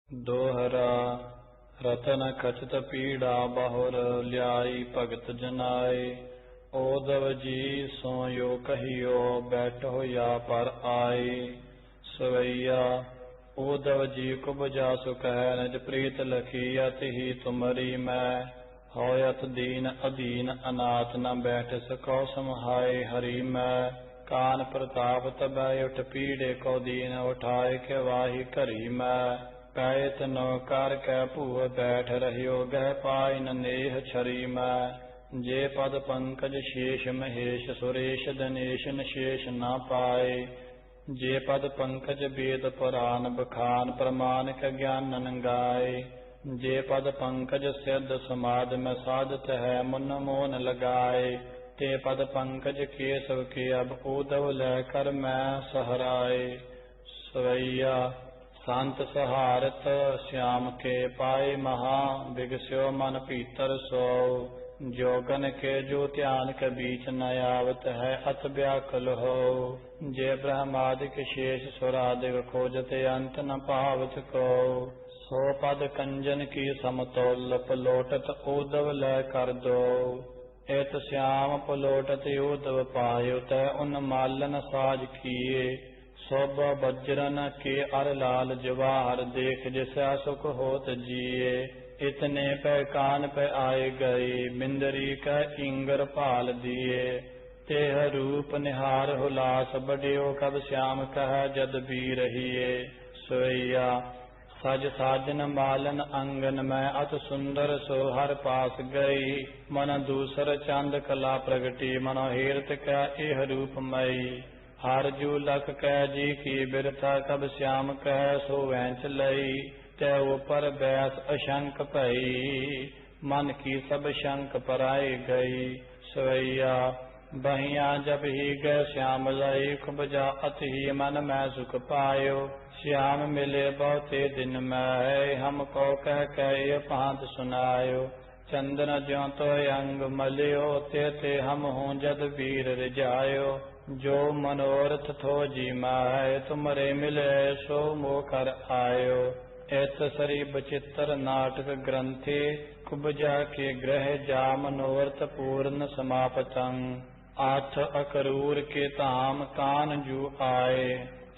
दोहरा रतन खचत पीड़ा बहुर ल्याई भगत जनाए। ओदव जी सो यो कहियो बैठो या पर आए। सवैया ओदव जी कुबजा सुकह निज प्रीत लखी अति ही तुमरी मैं। होयत दीन अधीन अनाथ न बैठ सको समहाय हरि मैं। कान प्रताप तबै उठ पीड़े को दीन उठाए के वाही करी मैं। पैत नो कर कै भूह बैठ रहियो गह पाय न नेह छरी मैं। जे पद पंकज शेष महेश सुरेश दनेश शेष न पाए। जे पद पंकज वेद पुराण बखान प्रमाण क ज्ञानन गाए। जे पद पंकज सिद्ध समाध में साधत है मुन मोन लगाए। ते पद पंकज केशव के अब ओदव लैकर मैं सहराए। सवैया संत सहारत श्याम के पाए महा। बिगस्यो मन भीतर सो जोगन के जो ध्यान के बीच न आवत है अत व्याकुल हो। जे ब्रह्मादिक शेष सुरादिक खोजते अंत न पावत को। सो पद कंजन की समतोल पलोटत ओदव लै कर दो। एत श्याम पलोटत ओदव पायो तै उन मालन साज किए। शोभा वज्रन के अर लाल जवाहर देख जैसा सुख होत जिए। इतने पे कान पे आए गए बिंदरी का इंगर पाल दिए। तेह रूप निहार हुलास बढ़ियो कब श्याम कह जद भी रहिए। सोइया सज साजन मालन अंगन में अत सुंदर सो हर पास गई। मन दूसर चंद कला प्रगटी मनो हेरत का एह रूप मई। हर जू लख कह जी की बिरथा कब श्याम कह सो वैंच लई। तै ऊपर बैस अशंक भई मन की सब शंक पराई गई। सवैया बहिया जब ही गए श्याम लई खुबजा अति ही मन में सुख पायो। श्याम मिले बहुते दिन में हमको कह कह पांत सुनायो। चंदन ज्यों तो अंग मलियो ते हम हूँ जद वीर रिजायो। जो मनोरथ थो जी माय तुमरे मिले सो मोकर आयो। एत सरी बचित्र नाटक ग्रंथे कुबजा के ग्रह जा मनोरथ पूर्ण समापतं। आठ अकरूर के ताम कान जू आए।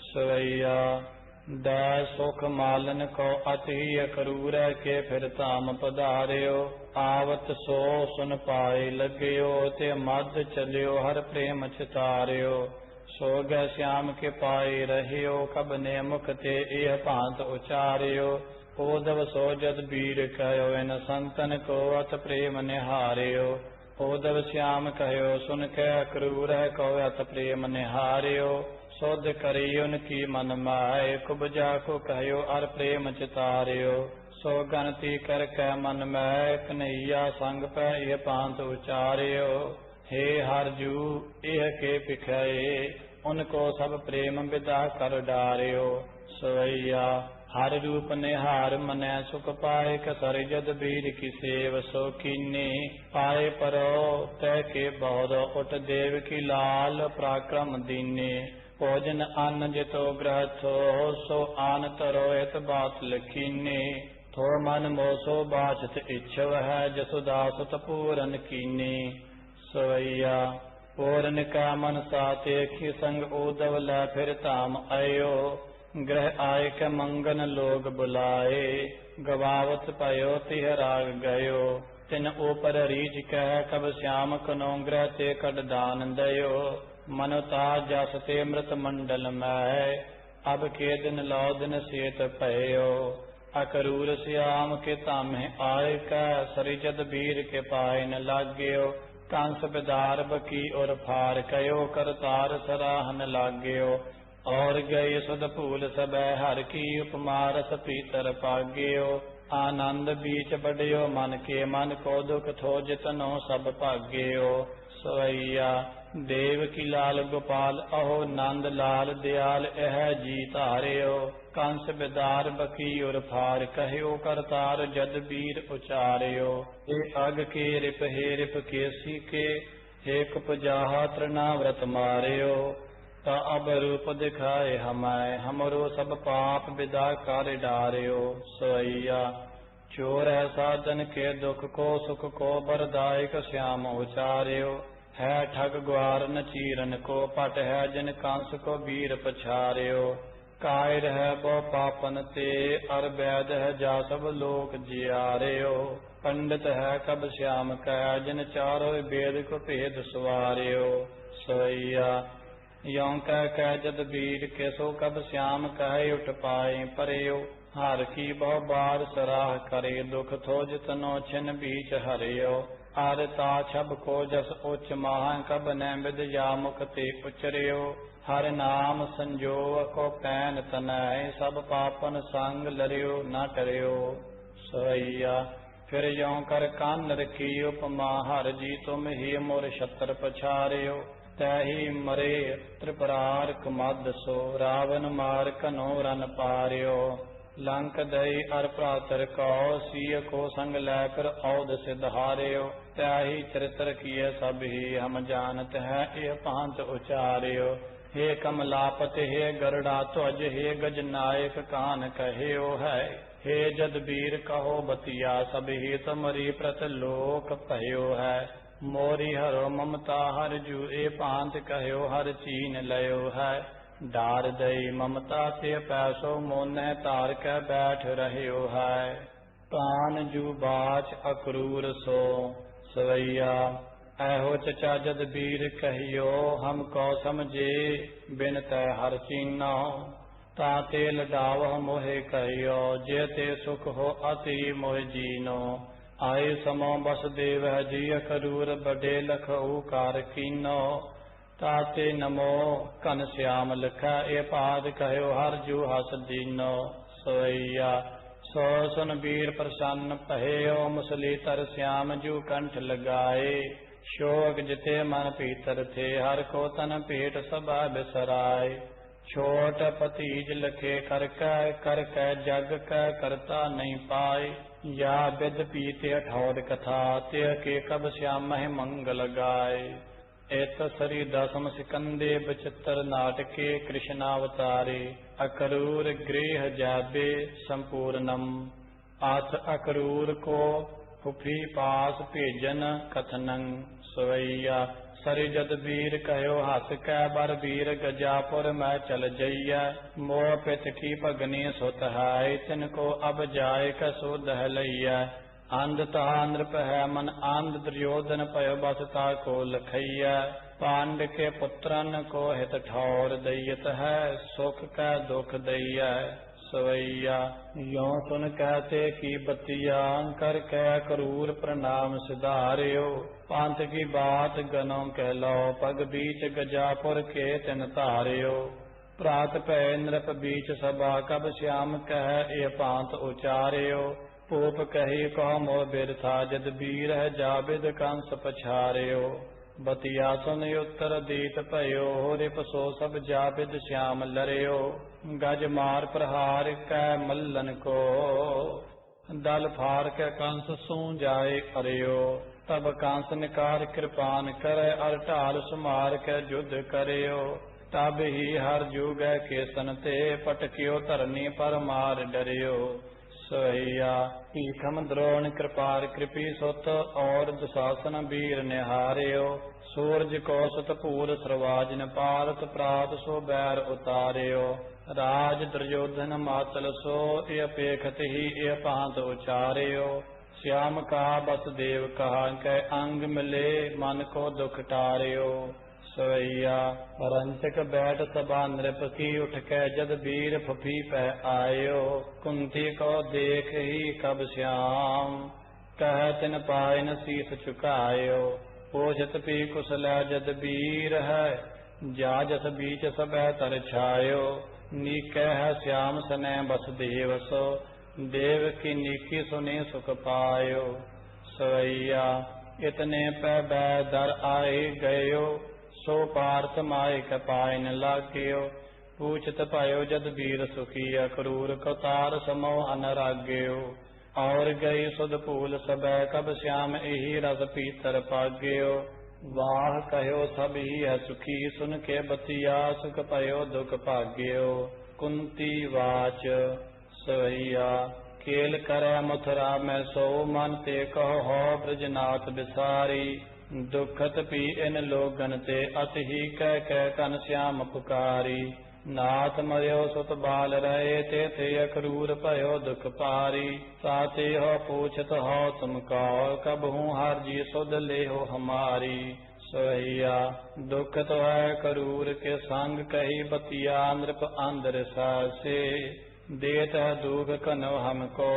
सवैया दै सुख मालन को अति अकरूर के फिर ताम पधार्यो। आवत सो सुन पाए लग्यो ते मद चलियो हर प्रेम चितार्यो। सो गए श्याम के पाए रहियो कब ने मुख ते एह भांत उचार्यो। ओदव सो जद वीर कहो इन संतन को अत प्रेम निहार्यो। ओदव श्याम कहो सुन कै अकरूर को अत प्रेम निहार्यो। शोध करी उनकी मन माय कुबजा को कहो अर प्रेम चितार्यो। सो गणती कर कै मन में कन्हैया संग पै ये पांत उचार्यो। हे हर जू एह के पिखाए उनको सब प्रेम विदा कर डार्यो। सवैया हर रूप निहार मनै सुख पाए कसर जद वीर की सेव सो कीने। पाए परो तय के बहुत उठ देव की लाल पराक्रम दीने। भोजन अन्न जितो ग्रहथो सो आन तरो एत बात लखीने। थो मन मोसो बाछत इच्छव है जसुदास तपूरन कीने। सवैया पूरन का मन साते खी संग ओदव लै फिर ताम आयो। ग्रह आय के मंगन लोग बुलाए गवावत पयो तिह राग गयो। तिन ऊपर रीझ कह कब श्याम कनो ग्रह ते कड दान दयो। मनुता जस ते मृत मंडल में अब के दिन लौ दिन सेत भयो। अकरूर श्याम के तामे आय का सरी जद वीर के पाए न लाग्यो। कंस बिदार बकी और फार कयो करतार सराहन लाग्यो। और गए सुध फूल सब हर की उपमा रस पीतर पाग्यो। आनंद बीच बढ़ियो मन के मन को दुख थो जितनो सब भाग्यो। सवैया देव की लाल गोपाल अहो नंद लाल दयाल एह जी धार्यो। कंस बिदार बकी और फार कहो करतार जद वीर उचार्यो। हे अग के रिप हे रिप केसी के हे कुपजाहा तृणाव्रत मार्यो। ता अब रूप दिखाए हमें, हमरो सब पाप विदा कर डारियो। सोइया चोर है साधन के दुख को, सुख को बरदायक श्याम उचार्यो। है ठग ग्वार न चीरन को, पट है जिन कंस को वीर पछार्यो। कायर है बो पापन ते, अर वैद है जा सब लोक जियार्यो। पंडित है कब श्याम कह, जिन चारों वेद को भेद सवार्यो। सोइया यों कह जद वीर के, सो कब श्याम कह उठ पाए परयो। हर की बहु बार सराह करे, दुख थो जितनो छिन बीच हरियो। आर ता छब को जस उच्च माह, कब न विद या मुख ते उचरियो। हर नाम संजोग को पैन तनय, सब पापन संग लरियो न टरियो। सोइया फिर यों कर कानर की उपमा, हर जी तुम ही मोर छत्र पछारियो। तैही मरे त्रिपुरार कुमद सो, रावण मार कनो रन पारियो। लंक दई अर प्रातर कौ, सीय को संग लै कर औद सिद्ध हारियो। त्याही चरित्र किए सब ही हम जानत है, ये पांत उचारियो। हे कमलापति हे गरुड़ा ध्वज, हे गजनायक कान कहियो है। हे जदबीर कहो बतिया, सब ही तुमरी प्रतिलोक भयो है। मोरी हरो ममता हर जू, ए पांत कहो हर चीन लयो है। डार दई ममता ते पैसो, मोने तार के बैठ रहियो है। प्राण जू बाच अक्रूर सो। सवैया ऐहो चचा जदबीर कहियो, हम को समझे बिन तै हर चीनो। ताते लडावह मोहे कहियो, जे ते सुख हो अति मोह जीनो। आए समो बस देव जी, अक्रूर बडे लखऊ कार कीनो। ताते नमो कन श्याम लिखा, ए पाद कहो हर जू हस दीनो। सोइया सो सुन वीर प्रसन्न पहेयो, मुसली तर श्याम जू कंठ लगाए। शोक जिते मन पीतर थे, हर को तन पेट सबा बिसराय। छोट पतीज लखे कर कै जग कै करता नहीं पाए। या विद पीते ठौर कथा, ते के कब श्याम मह मंगल गाय। एत सरी दसम सिकंदे, बचित्र नाटके कृष्णावतारे। अक्रूर गृह जाबे संपूर्णम, अथ अक्रूर को फुफी पास भेजन कथनं। सोइया सरि जदबीर कहो हस कै, बर वीर गजापुर मैं चल जइया। मोह पित की भगनी सुत है, तिनको अब जाय कसो दह लइया। अंध तहा नृप है मन आंध, दुर्योधन पयो बसता को लखैया। पांड के पुत्रन को हित ठौर दैयत है, सुख का दुख दैया। सवैया यों सुन कहते की बतिया, कर कह क्रूर प्रणाम सिधारियो। पांत की बात गनो कहलो, पग बीच गजापुर के तिन तारियो। प्रात पै नृप बीच सभा, कब श्याम कह ए पांत उचारियो। पूप कही कहो मोह बिरथा, जदबीर है जाबिद कंस पछारियो। बतिया सुन उत्तर दीत भयो, रिप सो सब जाबिद श्याम लरियो। गज मार प्रहार कै मल्लन को, दल फार के कंस सू जाए अरियो। तब कंस निकार कृपान करे, अर ढाल सुमार के युद्ध करियो। तब ही हर जुग के सन ते, पटकियो धरनी पर मार डरियो। सोइया भीखम द्रोण कृपार कृपी सुत, और दुशासन वीर निहारियो। सूरज कौसत पूर सरवाज न पारत, प्रात सो बैर उतारियो। राज दुर्योधन मातल सो, ए अपेखत ही ए पांत उचारियो। श्याम का बस देव कहा, कै अंग मिले मन को दुख टारियो। सोइया रंचक बैठ सभा नृप की, उठ के जदबीर फुफी पह आयो। कुंती को देख ही कब श्याम, कह तिन पाय न शीस झुकायो। पोषत पी कुशल जदबीर है, जा जस बीच सब तर छायो। नीक है श्याम सने बस देव सो, देव की नीकी सुने सुख पायो। सवैया इतने पै बै दर आए गयो, सो पार्थ माय कपायन लाग्यो। पूछत भयो जदबीर सुखी, अक्रूर कतार समो अनराग्यो। और गई सुध फूल सब, कब श्याम एही रस पीतर पाग्यो। वाह कहो सब ही है सुखी सुन के बतिया सुख पयो दुख भाग्यो। कुंती वाच सवैया केल करे मथुरा में सो मन ते कहो हो ब्रजनाथ बिसारी। दुखत पी इन लोगन ते अति ही कह कह कन श्याम पुकारी। नाथ मर्यो सुत बाल रहे ते अक्रूर भयो दुख पारी। साथे हो पूछत हो तुम कहो कब हूँ हर जी सुध ले हो हमारी। सोहैया दुख तो है करूर के संग कही बतिया नृप अंदर सासे। देत है दुख कनो हमको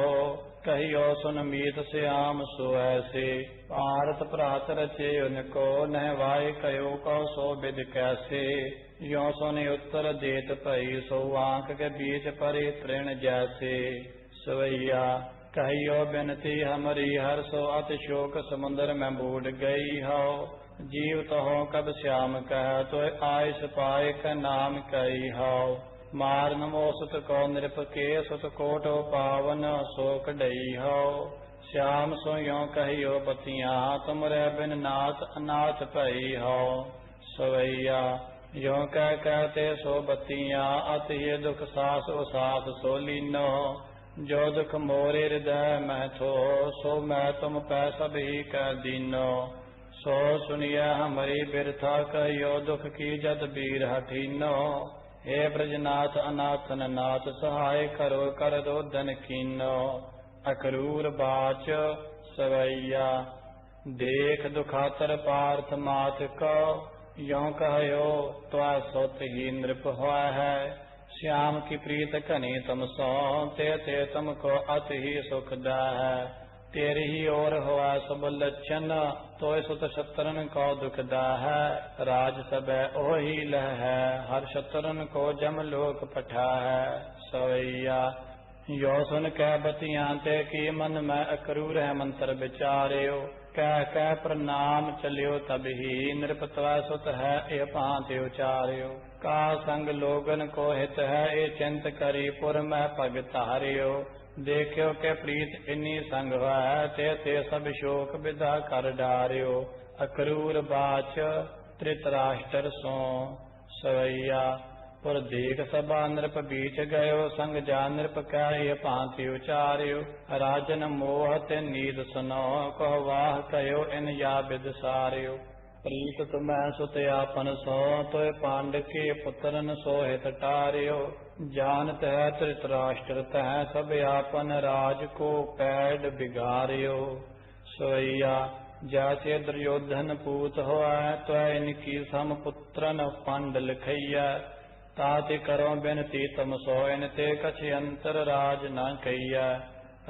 कहियो सुन मीत श्याम सो ऐसे। भारत प्रात रचे उनको नहवाए कयो कौ सो विद कैसे। यो सुनि उत्तर देत भई सो आंख के बीच परे तृण जैसे। सवैया कहियो बिनती हमारी हर सो अति शोक समुद्र में बूढ़ गई हो। जीव तो हो कब श्याम कह तो आयस पाए का नाम कही हो। मार नमो सुत को नृप के सुत कोटो पावन सो कढ़ई हो। श्याम सो यो कहियो बतिया तुम रे बिन नाथ अनाथ भई हो। सवैया यो कह कहते सो बतिया अति ये दुख सास उसास सो लीनो। जो दुख मोरे हृदय में थो सो मैं तुम पै सब ही कह दीनो। सो सुनिया हमारी बिरथा कहियो दुख की जद बीर हठीनो। हे ब्रजनाथ अनाथन नाथ सहाय करो कर दो धन कीनो। अक्रूर बाच सवैया देख दुखातर पार्थ मात को। यों कहो तो सोत ही नृप हुआ है। श्याम की प्रीत कनी तुम सो ते तुमको अति ही सुखदा है। तेरी ही ओर हुआ सब लक्षण तो सुत शत्रन को दुखदा है। राज सब ओ ही लह है हर शत्रन को जम लोक पठा है। सवैया यो सुन कह बतियां ते की मन में अक्रूर है मंत्र विचार्यो। कह कह प्रणाम चलियो तब ही नृप सुत है ए भांति उचार्यो। का संग लोगन को हित है ए चिंत करी पुर में पग तारियो। देखियो के प्रीत इन्नी संग है ते सब शोक विदा कर डारियो। अक्रूर बाच धृतराष्ट्र सो सवैया पुर देख सभा नृप बीच गयो। संग जा नृप कह भांति उचार्यो। राजन मोह ते नीद सुनो कह वाह कहो इन या विद सार्यो। प्रीत तुम्हें सुत आपन सो तो पांड के पुत्रन सो हित टार्यो। जानत है धृतराष्ट्र तह सब आपन राज को पैड बिगार्यो। सोइया जैसे दुर्योधन पूत होआ तो इनकी सम पुत्रन पांड लिखैया। ताति करो बिनती तुम सो इन ते कछ अंतर राज न कैया।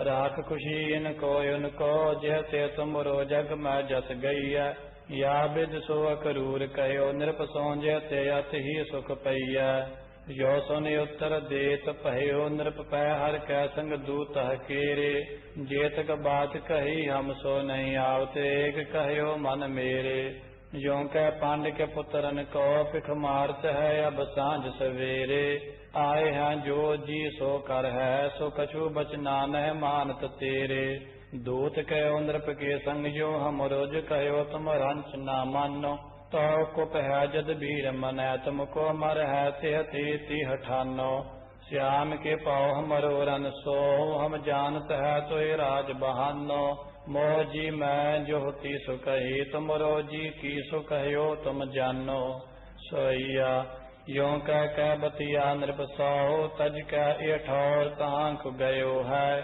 राख खुशी इनको उनको जैसे तुम रो जग में जस गैया। या विद सो अक्रूर कहो नृप सो जैसे अति ही सुख पैया। यो सुनि उत्तर देत भयो नृप पै हर कै संग दूत केरे। जेतक बात कही हम सो नहीं आवते एक कहो मन मेरे। यो कह पांड के पुत्रन को पिख मारत है अब सांझ सवेरे। आए हैं जो जी सो कर है सो कछु बचना न मानत तेरे। दूत कहो नृप के संग जो हम रोज कहो तुम रंच ना मानो। तो कुप है जद वीर मन तुमको मर है ते हठानो। श्याम के पाओ हमरो रन सो हम जानत है तो ये राज बहानो। मोह जी मैं जो होती सो कही तुम रो जी की सो कहो तुम जानो। सोइया यो कह बतिया नृप सो तज कह ये ठौर तांक गयो है।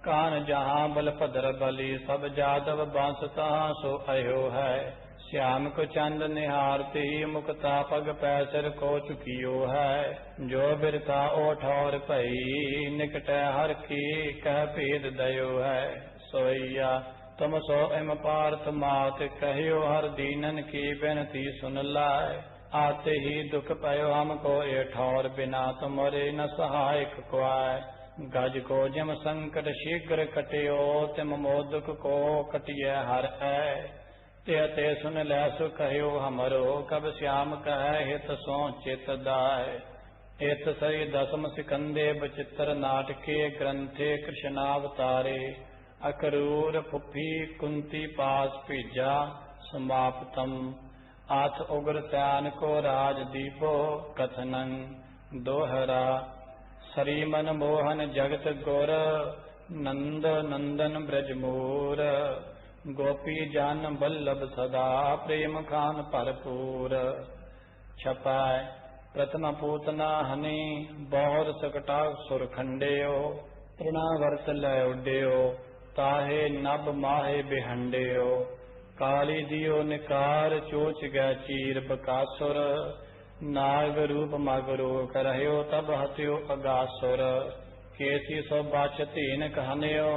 कान जहाँ बल पधर बली सब जादव बांस तहाँ सो अयो है। श्याम को चंद निहारते ही मुक्ता पग पैसर को चुकियो है। जो बिरता ओ ठौर पई निकट हर की कह भेद दयो है। सोइया तुम सो इम पार्थ मात कहियो हर दीनन की बिनती सुन लाए। आते ही दुख पयो हमको ये ठौर बिना तुमरे न सहायक क्वाय। गज को जम संकट शीघ्र कटियो तिम मोदक को कटिय हर है। ते सुन लै सु कहो हमरो कब श्याम कह हित सो चित दाय। हित सही दसम सिकंदे बचित्र नाटके ग्रंथे कृष्णावतारे। अक्रूर फुफी कुंती पास भेजा समाप्तम। आथ उग्र सैन को राज दीपो कथनं दोहरा। श्री मन मोहन जगत गुर नंद नंदन ब्रजमूर। गोपी जान बल्लभ सदा प्रेम खान भरपूर। छपाय प्रथम पूतना हनि बहुर सकटा सुरखंडेयो। तृणावर्त लय उड्डेयो ताहे नभ माहे बिहंडेयो। काली दियो निकार चोच गै चीर बकासुर। नाग रूप मगरो करहयो तब हत्यो अगासुर। केसी सो बाच तीन कहनयो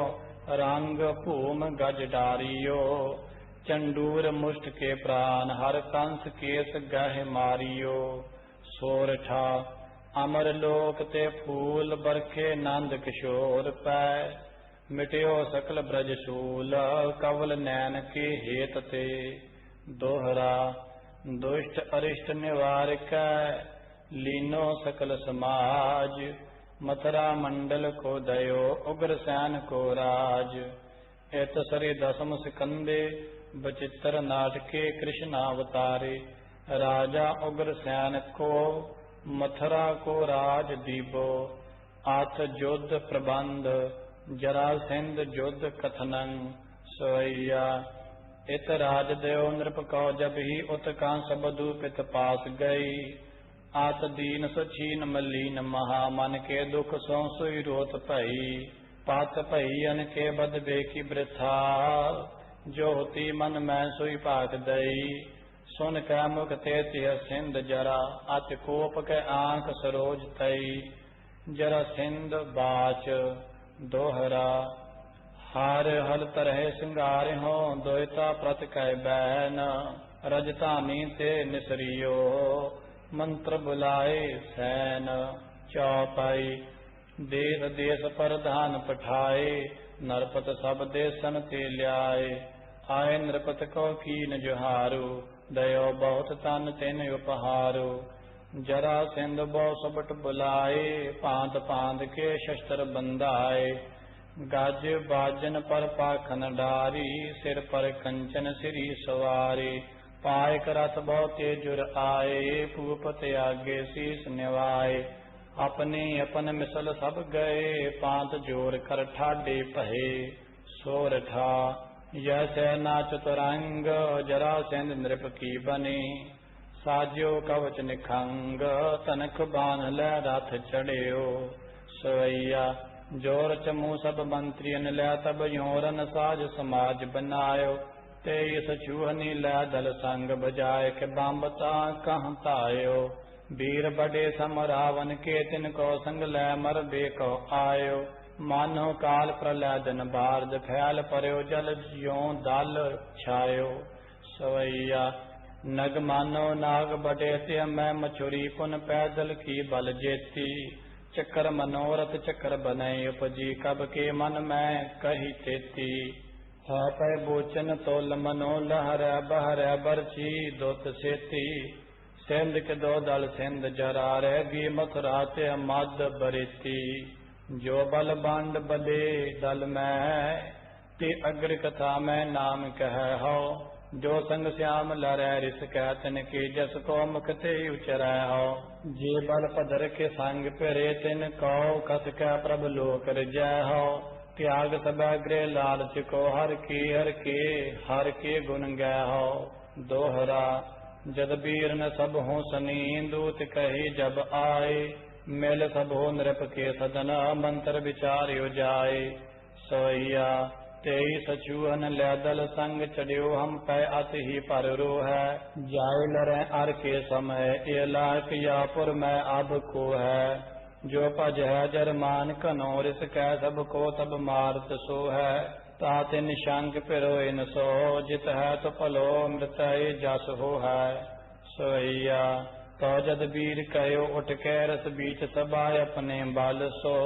रंग भूम गज डारियो। चंडूर मुष्ट के प्राण हर कंस केस गह मारियो। सोरठा अमर लोक ते फूल बरखे नंद किशोर पै। मिट्यो सकल ब्रजशूल कवल नैन के हेत ते। दोहरा दुष्ट अरिष्ट निवारक लीनो सकल समाज। मथुरा मंडल को दयो उग्र सैन को राज। इत सरे दसम सिकंदे बचित्र नाटके कृष्णावतारे। राजा उग्र सैन को मथुरा को राज दीबो। आथ युद्ध प्रबंध जरासंध युद्ध कथनं सोइया। इत राज देव नृप कौ जब ही उत कांस बधु पित पास गई। आत दीन सुछीन मलीन महा मन के दुख सो सुई रोत भई। पात भई अन के बद बेकी वृथा जो होती मन मैं सुई पाक दई। सुन कै मुख ते तिय सिंध जरा अति कोप कै आंख सरोज तई। जरा सिंध बाच दोहरा। हार हल तरह सिंगार हो दोयता प्रत कै बैन। रजतानी ते निसरियो मंत्र बुलाए सैन। चौपाई देश देश प्रधान पठाए नरपत सब देशन ते ल्याए। आए नृपत को कीन जुहारू दयो बहुत तन तिन उपहारो। जरा सिंध बहु सबट बुलाए पांत पांत के शस्त्र बंधाए। गाज बाजन पर पाखन डारी सिर पर कंचन सिरी सवारी। पायक रथ बहु तेजुर आए भूपत आगे शीस निवाए। अपने अपन मिसल सब गए पांत जोर कर ठाडे पहे। सोरठा यह सेना चतुरंग जरा सिंध नृप की बने। साज्यो कवच निखंग तनख बान लै रथ चढ़ियो। सवैया जोर चमू सब मंत्रियन लै तब योरन साज समाज बनायो। तेईस चूहनी लै दल संग बजाय के बाम्बता कहाँ तायो। वीर बड़े सम रावण के तिनको संग लै मर बेको आयो। मानो काल प्रलय दिन बारद फैल पर्यो जल ज्यों दल छायो। सवैया नग मानो नाग बड़े त्य मैं मछुरी पुन पैदल की बल जेती। चक्कर मनोरथ चक्कर बनई उपजी कब के मन में कही तेती। है पै बोचन तोल मनो लहर बहर बरछी दोत सेती। सिंध के दो दल सिंध जरा रही मथुरा ते मद बरेती। जो बल बांड बदे दल में ते अग्र कथा में नाम कह हो। जो संग श्याम लरै रिस कै तिन के जस को मुख ते उचरै हो। जे बल पधर के संग फिरे तिन कौ कस कै प्रभ लोक रिजै हो। त्याग सब गृह लालच को हर के गुण गै हो। दोहरा जद वीर न सब हो सनी दूत कही जब आए। मिल सब हो नृप के सदन मंत्र विचार्यो जाए। सोइया तेई सचूहन लै दल संग चढ़ियो हम पै अति ही पर रो है। जाय लरै अर के समय ए लाख यापुर में अब को है। जो भज है जरमान कनो रिस कै सब को तब मारत सो है। ताते निशंक फिरो इन सो जित है तो पलो मृत जस हो है। सोइया तो जद वीर कहो उठ कै रस बीच सभा अपने बल सो।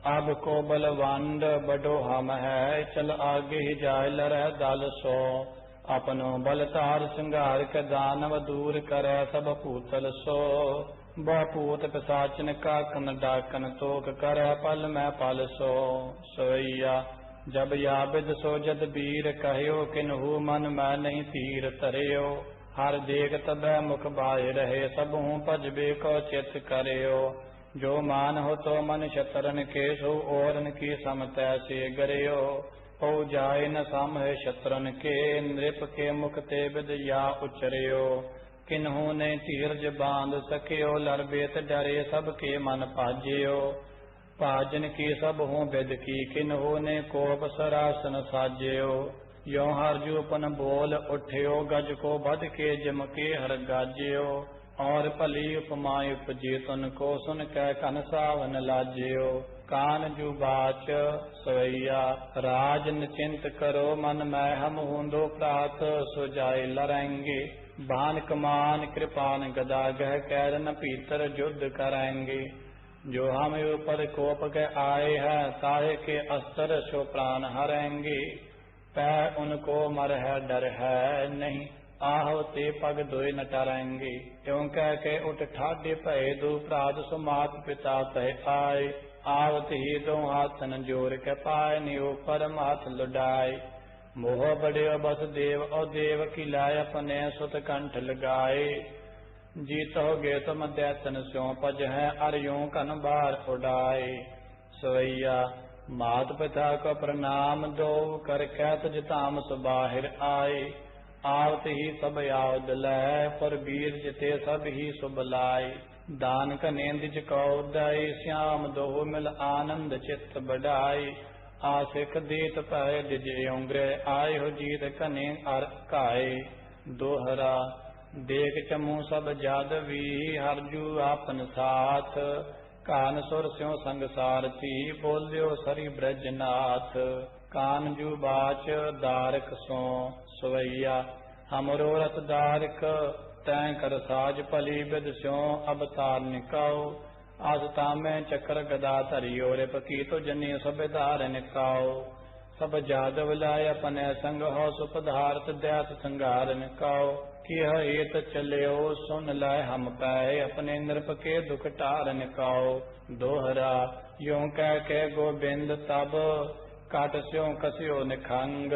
अब को बलवंड बडो हम है चल आगे ही जाय लरै दल सो। अपनो बल तार सिंगार के दानव दूर करे सब पूतल सो। बहुपूत पिशाचन काकन डाकन तोक करे पल में पल सो। सोइया जब याबिद सो जद बीर कहयो, किन्हु मन मैं नहीं तीर तरियो। हर देख तबै मुख बाय रहे, सबहु भजबे को चित करियो। जो मान हो तो मन शतरन के, सो ओरन की समतै से गरियो। हो जाय न सामह शतरन के, नृप के मुख ते विद या उचरियो। किन्हु ने धीरज बांध सकियो, लरबेत डरे सबके मन भाजियो। भाजन की सब हूँ विद की, किन्हु ने कोप सरासन साजियो। यो हरजूपन बोल उठियो, गज को बध के जम के हर गाजियो। और भली उपमाय उपजी, तुन को सुन कै कन सावन लाजियो। कान जू बाच सवैया, राज निचिंत करो मन मैं, हम हूंदो प्रात सो जाय लरेंगे। बान कमान कृपान गदा, गह कैर न पीतर युद्ध करेंगे। जो हम ऊपर कोप के आए हैं, ताहे के अस्त्र सो प्राण हरेंगे। पै उनको मर है डर है नहीं, आहो ते पग दोय न टरेंगे। त्यों कह के उठ ठाडे भय, दो प्रात सो मात पिता कह आए। आवत ही दो हाथन जोर के, पाए नियो परम हाथ लुडाए। मोह बड़े बस देव और देव की लाय, अपने सुत कंठ लगाए। जीतोगे तुम दैतन स्यों, पज है अरियों कन बार उड़ाए। सवैया मात पिता को प्रणाम दो, कर कै तुझ ताम सो बाहिर आए। आवत ही सब आवद लय, पर वीर जिते सब ही सुब लाए। दान कनेंदिज कौ दय, श्याम दो मिल आनंद चित्त बढ़ाए। आसिक देत पै दिज उंग्र, आए हो जीत कने अर काए। दोहरा देख चमू सब जादवी, हरजू आपन साथ। कान सुर स्यों संग सारथी, बोल्यो सरी ब्रजनाथ। कान जू बाच दारक सो सवैया, हमरो रथ दारक। तैं कर साज पली बिद स्यों, अवतार निकाओ। आसता में चक्र गदा धरियो, रिप की तो जनी सुबेदार निकाओ। सब जादव लाय अपने संग हो, सुपधारत दैत संगार निकाओ। कि हेत चलियो सुन लाए हम पाए, अपने नृप के दुख टार निकाओ। दोहरा यों कह के गोबिंद तब, काट स्यों कसियो निखंग।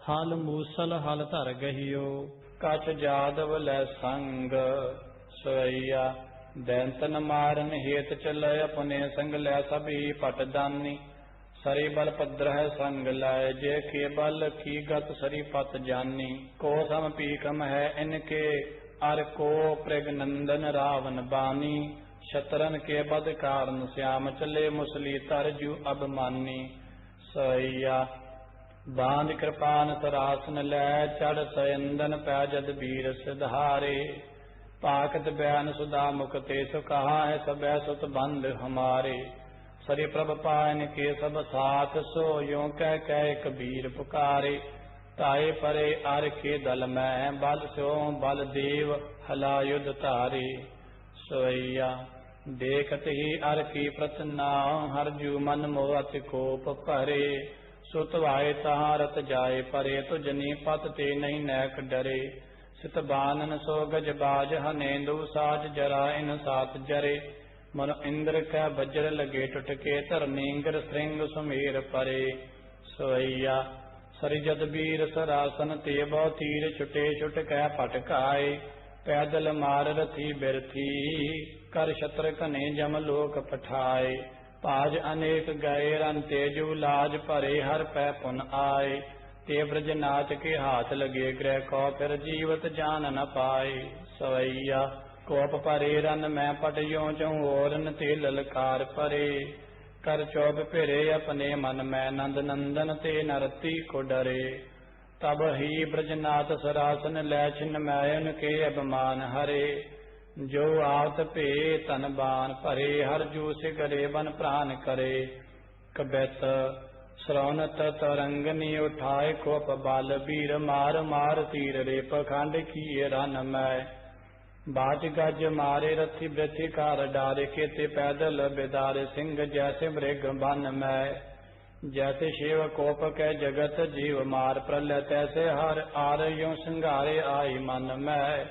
हल मूसल हल धर गहियो, कछ जादव लै संग। सवैया दैंतन मारन हेत चले, अपने संग लै सभी पट दानी। सरी बल पद्रह संग लाए, जे के बल की गत सरी पत जानी। को सम पीकम है इनके, अर को प्रग नंदन रावण बानी। शतरन के बद कारण श्याम चले, मुसली तरजू अब मानी। सैया बांध कृपान सरासन लै, चढ़ सयंदन पै जद वीर सिधारे। पाकत बयान सुधा मुकते, सो कहा है सब सुत बंद हमारे। सरि प्रभ पायन के सब साथ, सो यों कह कबीर पुकारे। ताए परे अर के दल में, बल स्यों बल देव हला युद्ध तारे। सोइया देखत ही अर की प्रतना, हरजू मन मोहत कोप भरे। सुतवाए तहाँ रत जाए परे, तुझनी पत ते नहीं नैक डरे। सित बानन सो गज बाज, हनेंदु साज जरा इन सात जरे। मन इंद्र कै वज्र लगे टुटके, धरनींगर श्रृंग सुमेर परे। सोइया सरि जद वीर सरासन ते, बहु तीर छुटे छुट कै पटकाए। पैदल मार रथी बिरथी, कर शत्र कने जम लोक पठाए। पाज अनेक गए रन तेजु, लाज परे हर पै पुन आए। ते ब्रजनाथ के हाथ लगे ग्रह को, फिर जीवत जान न पाए। सवैया कोप परे रन मैं पटियों, चऊँ ओरन ते ललकार परे। कर चौब फिरे अपने मन में, नंद नंदन ते नरती को डरे। तब ही ब्रजनाथ सरासन लै, छिन्न मैं उनके अभिमान हरे। जो आवत पे तन बान भरे, हर जू सिगरे बन प्राण करे। कबैत श्रवणत तरंगनी उठाए, कोप बाल वीर मार मार तीर रे। पखंड किए रन मैं, बाज गज मारे रथी ब्रथी कार डारे। केते पैदल बिदारे, सिंह जैसे मृग बन में। जैसे शिव कोप के जगत जीव मार, प्रलय तैसे हर आर यों सिंगारे आई मन में।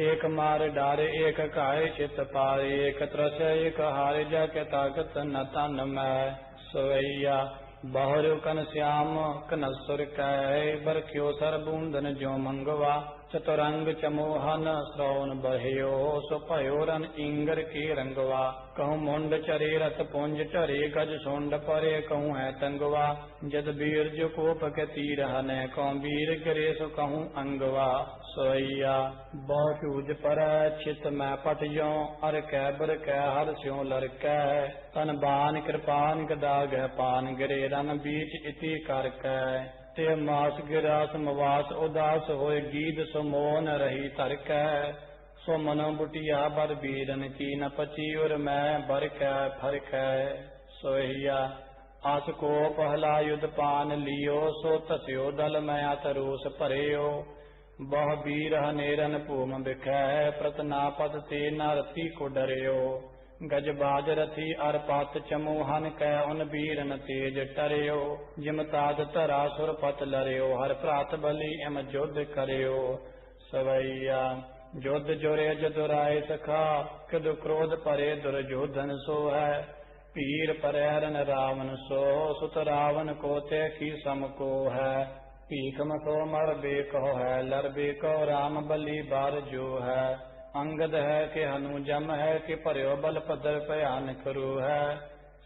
एक मार डारे एक काए चित पारे, एक त्रस एक हारे, जाके ताकत न तन में। सोइया बाहर कन श्याम कनसुर कै बरख्यो सर बूंदन ज्यो मंगवा चतुरंग चमोहन श्रवण बह्यो सो भयो रन इंगर के रंगवा कहूँ मुंड चरे रथ पुंज चरे गज सुंड परे कहूँ है तंगवा जद वीर जो कोप के तीर हने कहूँ वीर गिरे सो कहूँ अंगवा सोइया बहुज पर चित मैं पट जो अर कै बर कै हर स्यों लड़कै तन बान कृपान गदाग पान गिरे रन बीच इति कर कै ते मास गिरा समवास उदास होए गीत सुमोन रही तरकै सो मनो बुटिया बर बीरन की न पची और मैं भर कै फर कै सोहिया आस को पहला युद्ध पान लियो सो तस्यो दल मैं अतरूस भरियो बहु बीर हनेरन भूम बिखै प्रतनापत ते न रति को डरियो गजबाज रथी अर पत चमूहन कै उन बीरन तेज टरियो जिम ताज धरा सुर पत लरियो हर प्रात बलि एम युद्ध करियो सवैया युद्ध जोरे जदुराय सखा किद क्रोध परे दुर्योधन सो है पीर परैरन रावण सो सुत रावण को ते की सम को है भीखम सो मर बे कहो है लर बे कहो राम बलि बार जो है अंगद है कि हनु जम है कि पर्यो बल पदर भयानक रू है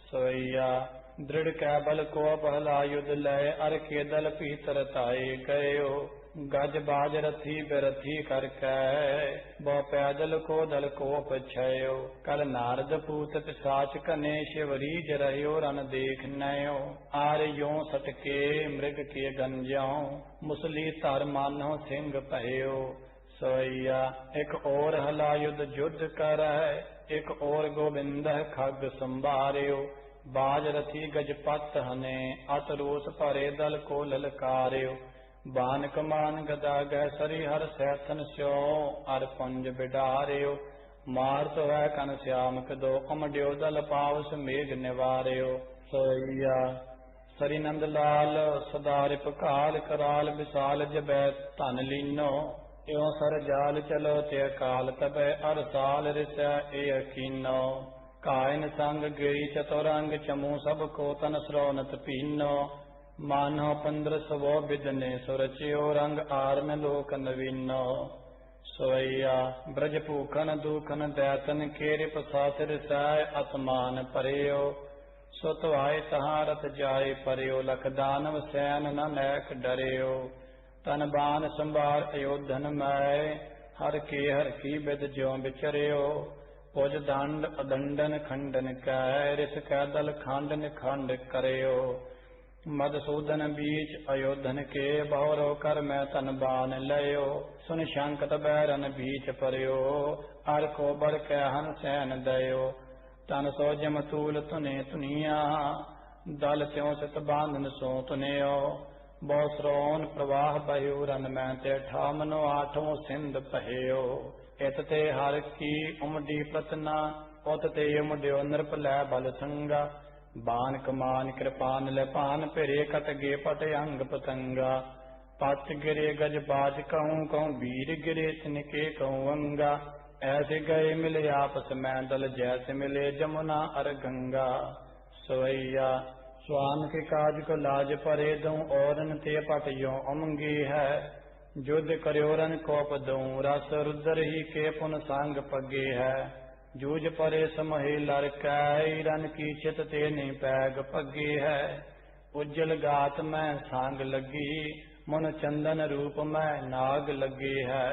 सोइया दृढ़ कै बल को पहला युद्ध लय अर के दल भीतर ताए गयो गज बाज रथी बिरथी कर कै बो पैदल को दल को पछयो कल नारद पूत पिशाच कने शिवरीज रह्यो रन देख नयो आर्यो सटके मृग के गंजो मुसली धर मानो सिंह पहयो सोइया एक और हला युद्ध युद्ध कर एक और गोविंद खग संभारियो बाज रथी गजपत हने अतरूस भरे दल को ललकारियो बान कमान गदा गह सरी हर सैथन स्यो अर पुंज बिडारियो मार तो है कन श्याम कदो उमड्यो दल पावस मेघ निवारियो सोइया सरी नंद लाल सदारिप काल कराल विशाल जबै धन लीनो यो सर जाल चलो ते काल तबे अर साल रिसै ए कीनो कायन संग गई चतुरंग चमू सब को तन स्रोनत पीनो मानो 1500 बिदने सुरचियो रंग आरन लोक नवीनो सोइया ब्रज भूखन दुखन दैतन केरे पसात रिसै असमान परियो सुतवाय तहाँ रत जाय परियो लख दानव सैन न नैक डरियो तन बान संभार अयोधन मैं हर की बिद ज्यों बिचरियो पुज दंड अदंडन खंडन कै रिस कै दल खांडन खंड करियो मधुसूदन बीच अयोधन के बहुरो कर मैं तन बान लयो सुन शंकत बैरन बीच परियो अर को बर कै हन सैन दयो तन सो जम तूल तुने तुनिया दल त्यों सित बांधन सो तुनियो बहु श्रोन प्रवाह बह्यो रन मैं ते ठामनो आठों सिंध पह्यो इत ते हर की उमडी प्रतना उत ते उमड्यो नृप लै बल संगा बान कमान कृपान ले पान फिरे कट गे पट अंग पतंगा पच गिरे गज बाज कहूँ कहूँ वीर गिरे तिनके कहूँ अंगा ऐसे गए मिले आपस में दल जैसे मिले जमुना अर गंगा सोइया स्वान के काज को लाज परे दूं औरन ते पटियो उमंगी है युद्ध करोरन कोप दूं रस रुद्र ही के पुन सांग पगे है जूझ परे समहि लड़कै रन की चित ते नहीं पैग पगे है उज्जल गात में सांग लगी मन चंदन रूप में नाग लगे है।